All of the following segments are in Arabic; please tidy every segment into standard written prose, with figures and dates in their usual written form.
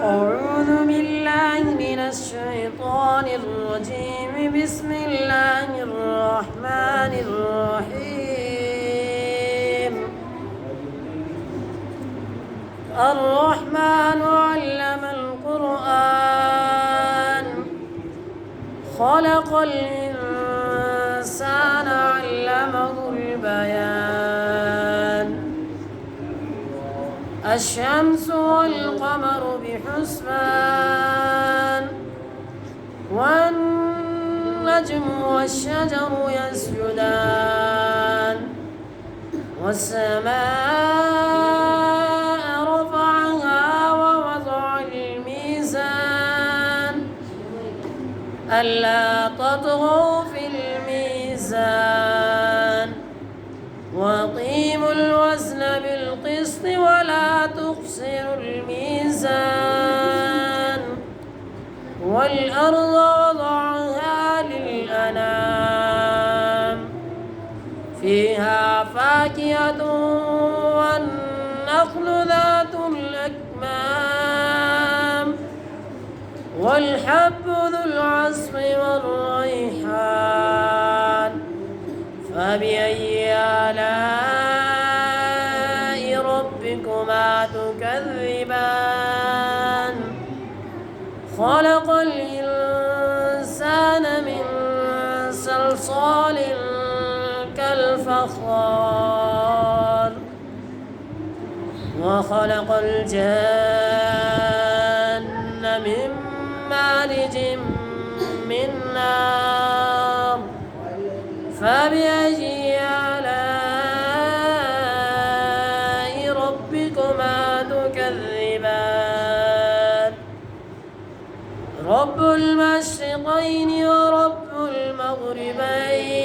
أعوذ بالله من الشيطان الرجيم. بسم الله الرحمن الرحيم. الرحمن علم القرآن، خلق الإنسان علمه البيان. الشمس والقمر بحسبان، والنجم والشجر يسجدان. والسماء رفعها ووضع الميزان ألا تطغوا في الميزان، وأقيموا الوزن بالقسط ولا تخسروا الميزان. والأرض وضعها للأنام، فيها فاكهة والنخل ذات الأكمام، والحب ذو العصف والريحان. فبأي آلاء ربكما تكذبان؟ خلق الإنسان من صلصال كالفخار، وخلق الجن من مارج من نار. فبأي آلاء ربكما تكذبان؟ رب المشرقين ورب المغربين.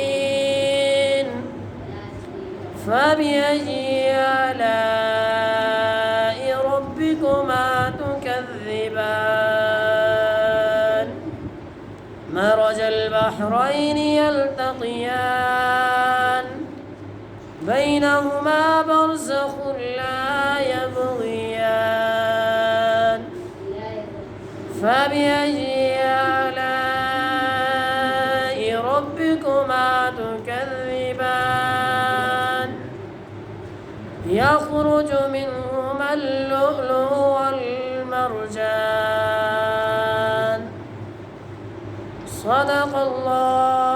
فبأي آلاء ربكما تكذبان؟ مرج البحرين يلتقيان، بينهما برزخ لا يبغيان. فبأي آلاء ربكما تكذبان؟ يخرج منهما اللؤلؤ والمرجان. صدق الله